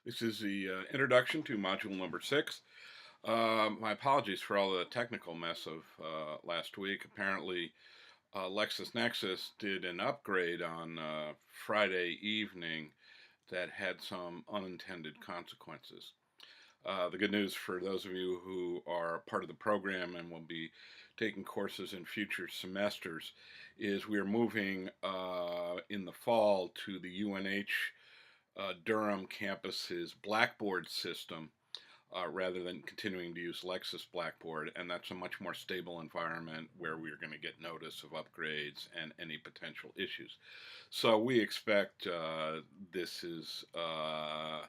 This is the introduction to module number 6. My apologies for all the technical mess of last week. Apparently, LexisNexis did an upgrade on Friday evening that had some unintended consequences. The good news for those of you who are part of the program and will be taking courses in future semesters is we are moving in the fall to the UNH Durham campus's Blackboard system rather than continuing to use Lexis Blackboard, and that's a much more stable environment where we're going to get notice of upgrades and any potential issues. So we expect this is a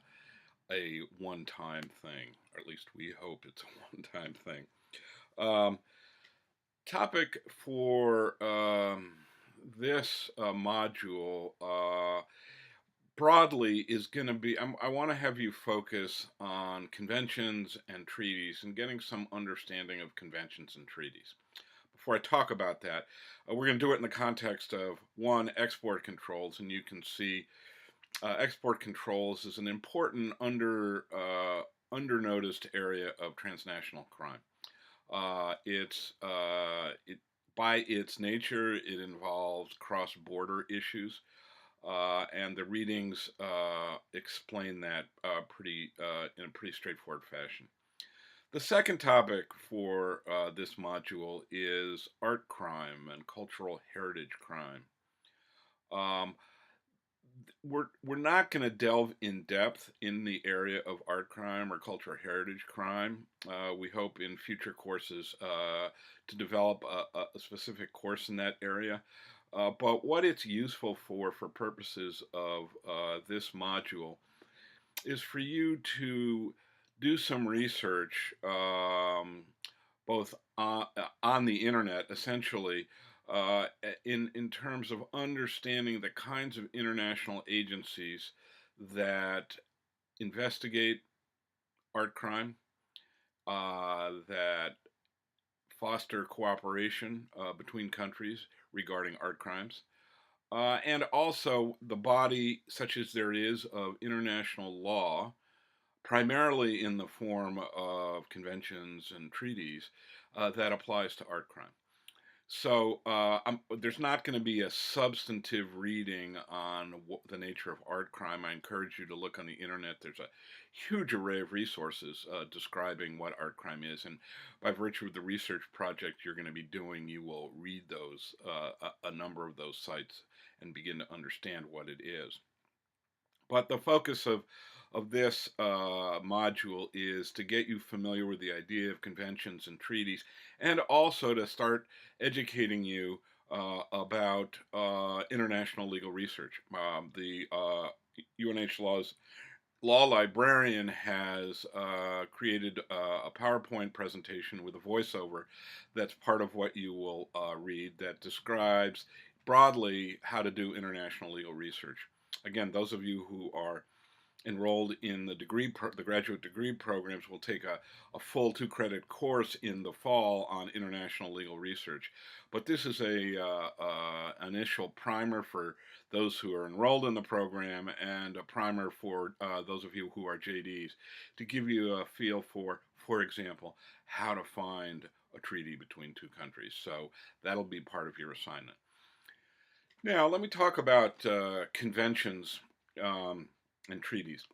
one-time thing, or at least we hope it's a one-time thing. Um, Topic for this module broadly is going to be I want to have you focus on conventions and treaties and getting some understanding of conventions and treaties. Before I talk about that, we're going to do it in the context of one, export controls, and you can see export controls is an important under noticed area of transnational crime. It by its nature, it involves cross-border issues, and the readings explain that in a pretty straightforward fashion. The second topic for this module is art crime and cultural heritage crime. Um, we're not going to delve in depth in the area of art crime or cultural heritage crime. We hope in future courses to develop a specific course in that area. But what it's useful for purposes of this module is for you to do some research, both on the internet, essentially, in terms of understanding the kinds of international agencies that investigate art crime, that foster cooperation between countries regarding art crimes, and also the body, such as there is, of international law, primarily in the form of conventions and treaties, that applies to art crime. So there's not going to be a substantive reading on the nature of art crime. I encourage you to look on the internet. There's a huge array of resources describing what art crime is, and by virtue of the research project you're going to be doing, you will read those a number of those sites and begin to understand what it is. But the focus of this module is to get you familiar with the idea of conventions and treaties, and also to start educating you about international legal research. The UNH Law Librarian has created a PowerPoint presentation with a voiceover that's part of what you will read that describes broadly how to do international legal research. Again, those of you who are enrolled in the graduate degree programs will take a full 2 credit course in the fall on international legal research. But this is a initial primer for those who are enrolled in the program and a primer for those of you who are JDs to give you a feel for example, how to find a treaty between two countries. So that'll be part of your assignment. Now, let me talk about conventions and treaties.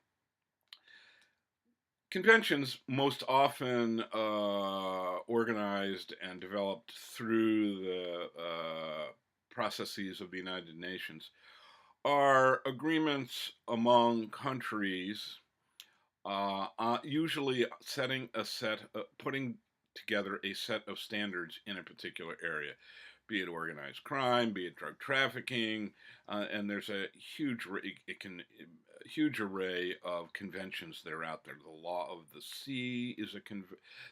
Conventions, most often organized and developed through the processes of the United Nations, are agreements among countries, usually putting together a set of standards in a particular area, be it organized crime, be it drug trafficking, and there's a huge array of conventions that are out there. The law of the sea is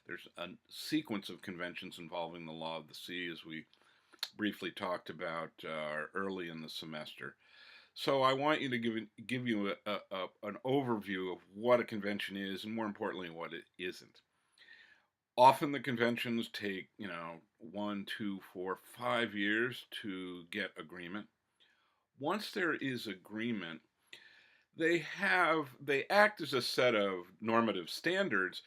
there's a sequence of conventions involving the law of the sea, as we briefly talked about early in the semester. So I want you to give you an overview of what a convention is, and more importantly, what it isn't. Often the conventions take, 1, 2, 4, 5 years to get agreement. Once there is agreement, they act as a set of normative standards,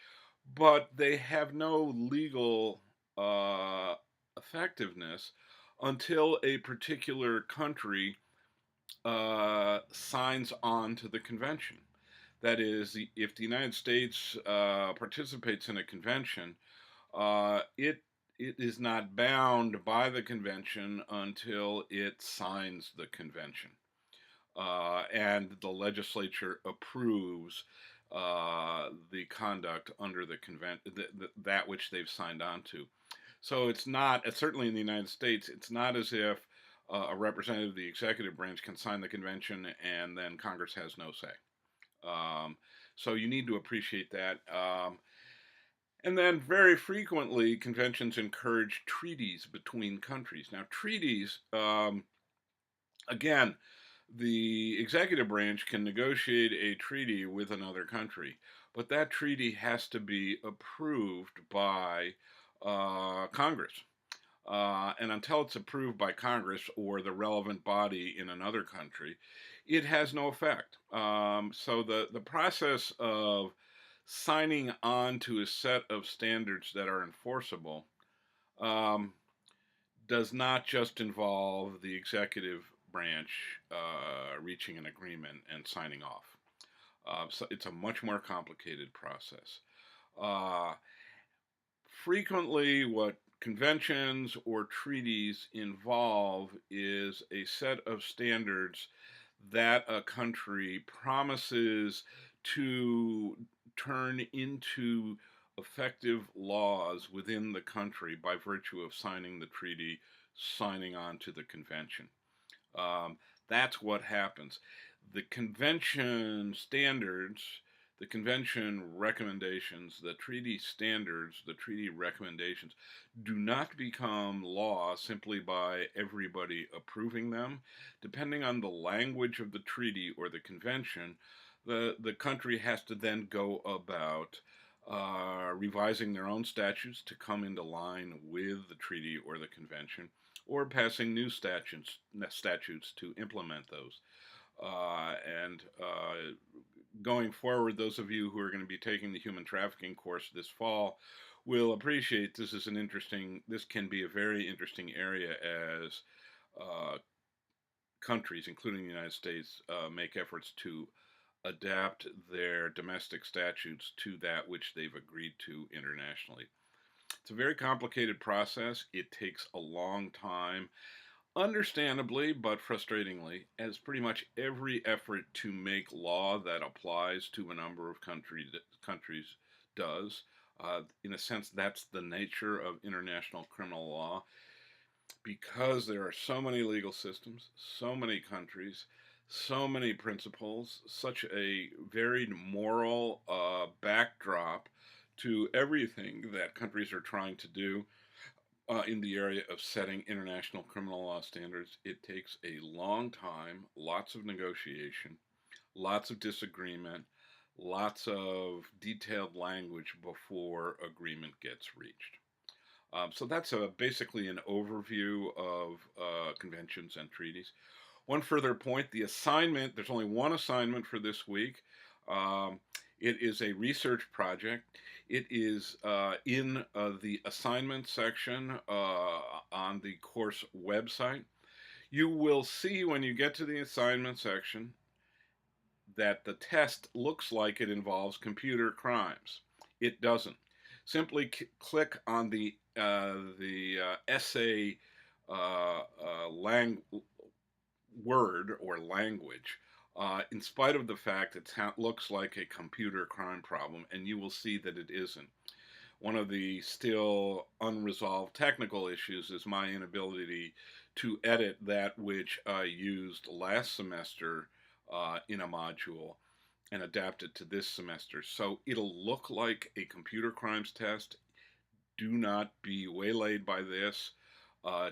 but they have no legal uh, effectiveness until a particular country signs on to the convention. That is, if the United States participates in a convention, it is not bound by the convention until it signs the convention, and the legislature approves the conduct under the that which they've signed on to. So it's not, certainly in the United States, it's not as if a representative of the executive branch can sign the convention and then Congress has no say. Um, so you need to appreciate that. And then very frequently, conventions encourage treaties between countries. Now, treaties, again, the executive branch can negotiate a treaty with another country, but that treaty has to be approved by Congress. And until it's approved by Congress or the relevant body in another country, it has no effect. So the process of signing on to a set of standards that are enforceable um, does not just involve the executive branch reaching an agreement and signing off. So it's a much more complicated process. Uh, Frequently, what conventions or treaties involve is a set of standards that a country promises to turn into effective laws within the country by virtue of signing the treaty, signing on to the convention. Um, that's what happens. The convention standards, the convention recommendations, the treaty standards, the treaty recommendations do not become law simply by everybody approving them. Depending on the language of the treaty or the convention, the country has to then go about revising their own statutes to come into line with the treaty or the convention, or passing new statutes to implement those. And Going forward, those of you who are going to be taking the human trafficking course this fall will appreciate this can be a very interesting area as uh, countries, including the United States, make efforts to adapt their domestic statutes to that which they've agreed to internationally. It's a very complicated process. It takes a long time, understandably, but frustratingly, as pretty much every effort to make law that applies to a number of countries does. In a sense, that's the nature of international criminal law, because there are so many legal systems, so many countries, so many principles, such a varied moral backdrop to everything that countries are trying to do in the area of setting international criminal law standards. It takes a long time, lots of negotiation, lots of disagreement, lots of detailed language before agreement gets reached. So that's basically an overview of conventions and treaties. One further point, the assignment, there's only one assignment for this week. Um, it is a research project. It is in the assignment section on the course website. You will see when you get to the assignment section that the test looks like it involves computer crimes. It doesn't. Simply click on the essay word or language, in spite of the fact it looks like a computer crime problem, and you will see that it isn't. One of the still unresolved technical issues is my inability to edit that which I used last semester in a module and adapt it to this semester. So it'll look like a computer crimes test. Do not be waylaid by this.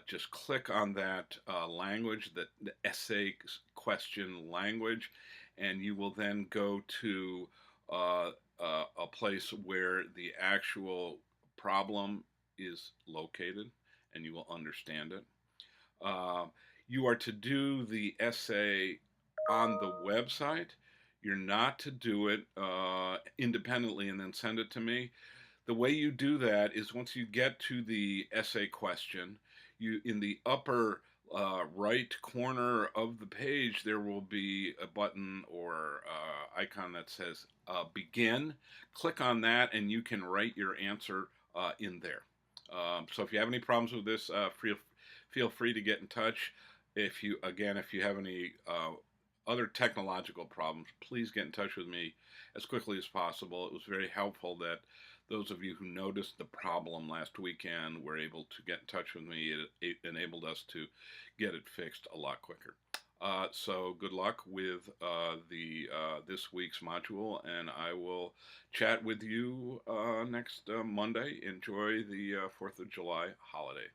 Just click on that language, the essay question language, and you will then go to a place where the actual problem is located, and you will understand it. Uh, you are to do the essay on the website. You're not to do it independently and then send it to me. The way you do that is once you get to the essay question, you in the upper right corner of the page there will be a button or icon that says begin. Click on that and you can write your answer in there. So if you have any problems with this, feel free to get in touch. If you have any other technological problems, please get in touch with me as quickly as possible. It was very helpful that those of you who noticed the problem last weekend were able to get in touch with me. It enabled us to get it fixed a lot quicker. So good luck with the this week's module, and I will chat with you next Monday. Enjoy the 4th of July holiday.